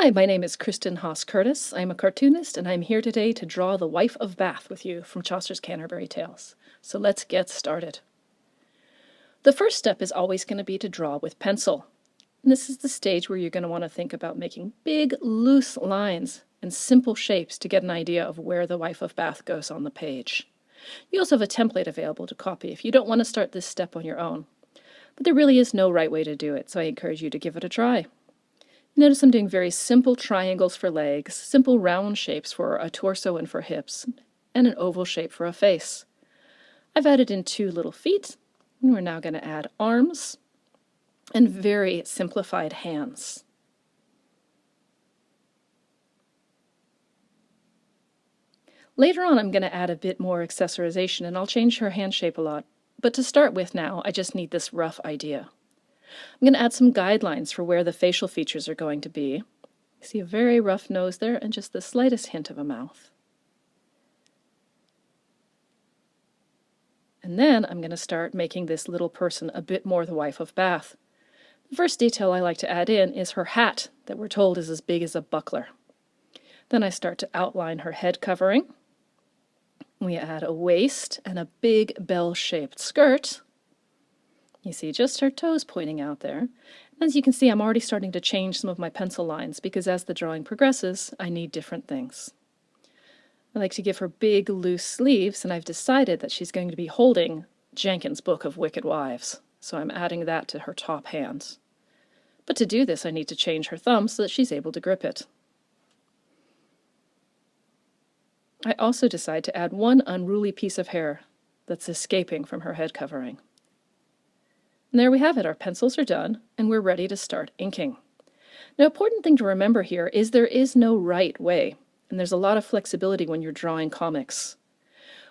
Hi, my name is Kristen Haas Curtis. I'm a cartoonist, and I'm here today to draw the Wife of Bath with you from Chaucer's Canterbury Tales. So let's get started. The first step is always going to be to draw with pencil. And this is the stage where you're going to want to think about making big, loose lines and simple shapes to get an idea of where the Wife of Bath goes on the page. You also have a template available to copy if you don't want to start this step on your own. But there really is no right way to do it, so I encourage you to give it a try. Notice I'm doing very simple triangles for legs, simple round shapes for a torso and for hips, and an oval shape for a face. I've added in 2 little feet, and we're now going to add arms and very simplified hands. Later on I'm going to add a bit more accessorization, and I'll change her hand shape a lot, but to start with now I just need this rough idea. I'm going to add some guidelines for where the facial features are going to be. You see a very rough nose there and just the slightest hint of a mouth. And then I'm going to start making this little person a bit more the Wife of Bath. The first detail I like to add in is her hat that we're told is as big as a buckler. Then I start to outline her head covering. We add a waist and a big bell-shaped skirt. You see just her toes pointing out there. As you can see, I'm already starting to change some of my pencil lines because as the drawing progresses, I need different things. I like to give her big, loose sleeves, and I've decided that she's going to be holding Jenkins' Book of Wicked Wives, so I'm adding that to her top hand. But to do this, I need to change her thumb so that she's able to grip it. I also decide to add one unruly piece of hair that's escaping from her head covering. And there we have it, our pencils are done, and we're ready to start inking. Now, an important thing to remember here is there is no right way, and there's a lot of flexibility when you're drawing comics.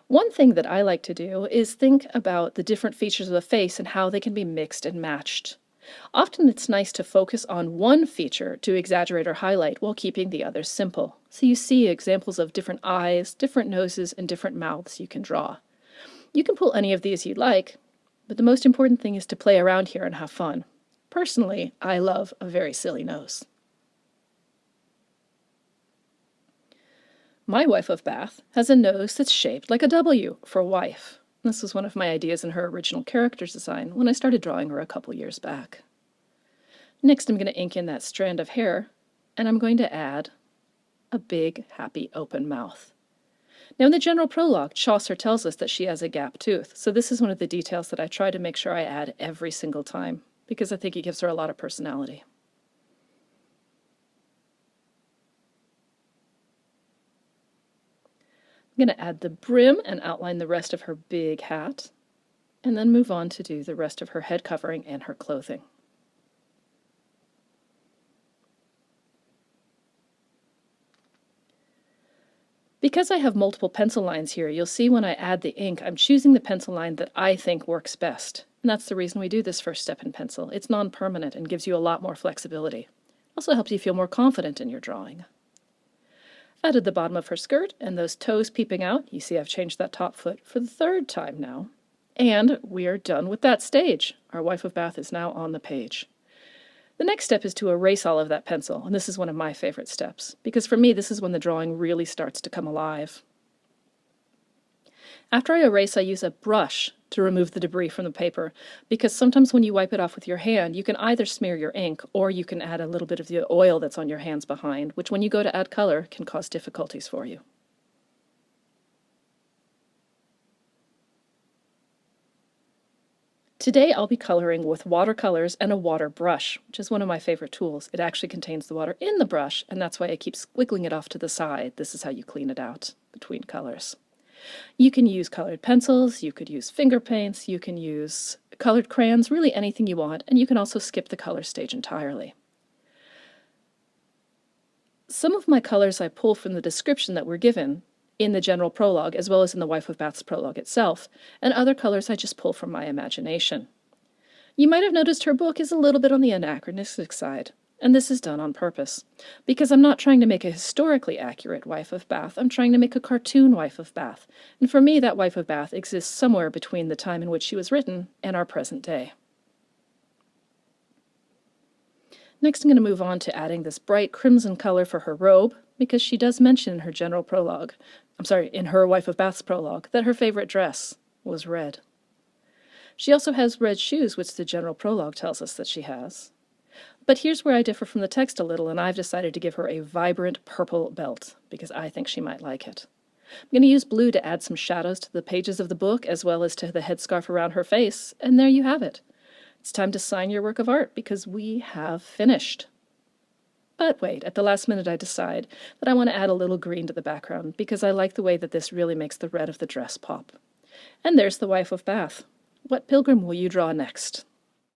One thing that I like to do is think about the different features of the face and how they can be mixed and matched. Often it's nice to focus on one feature to exaggerate or highlight while keeping the others simple. So you see examples of different eyes, different noses, and different mouths you can draw. You can pull any of these you'd like, but the most important thing is to play around here and have fun. Personally, I love a very silly nose. My Wife of Bath has a nose that's shaped like a W for wife. This was one of my ideas in her original character's design when I started drawing her a couple years back. Next, I'm going to ink in that strand of hair, and I'm going to add a big, happy, open mouth. Now, in the general prologue, Chaucer tells us that she has a gap tooth, so this is one of the details that I try to make sure I add every single time, because I think it gives her a lot of personality. I'm going to add the brim and outline the rest of her big hat, and then move on to do the rest of her head covering and her clothing. Because I have multiple pencil lines here, you'll see when I add the ink, I'm choosing the pencil line that I think works best. And that's the reason we do this first step in pencil. It's non-permanent and gives you a lot more flexibility. It also helps you feel more confident in your drawing. I've added the bottom of her skirt and those toes peeping out. You see I've changed that top foot for the 3rd time now. And we are done with that stage. Our Wife of Bath is now on the page. The next step is to erase all of that pencil, and this is one of my favorite steps, because for me this is when the drawing really starts to come alive. After I erase, I use a brush to remove the debris from the paper, because sometimes when you wipe it off with your hand, you can either smear your ink, or you can add a little bit of the oil that's on your hands behind, which when you go to add color can cause difficulties for you. Today I'll be coloring with watercolors and a water brush, which is one of my favorite tools. It actually contains the water in the brush, and that's why I keep squiggling it off to the side. This is how you clean it out between colors. You can use colored pencils, you could use finger paints, you can use colored crayons, really anything you want, and you can also skip the color stage entirely. Some of my colors I pull from the description that we're given in the general prologue, as well as in the Wife of Bath's prologue itself, and other colors I just pull from my imagination. You might have noticed her book is a little bit on the anachronistic side, and this is done on purpose, because I'm not trying to make a historically accurate Wife of Bath, I'm trying to make a cartoon Wife of Bath, and for me that Wife of Bath exists somewhere between the time in which she was written and our present day. Next, I'm going to move on to adding this bright crimson color for her robe, because she does mention in her general prologue, in her Wife of Bath's prologue, that her favorite dress was red. She also has red shoes, which the general prologue tells us that she has. But here's where I differ from the text a little, and I've decided to give her a vibrant purple belt, because I think she might like it. I'm going to use blue to add some shadows to the pages of the book, as well as to the headscarf around her face, and there you have it. It's time to sign your work of art, because we have finished. But wait, at the last minute I decide that I want to add a little green to the background, because I like the way that this really makes the red of the dress pop. And there's the Wife of Bath. What pilgrim will you draw next?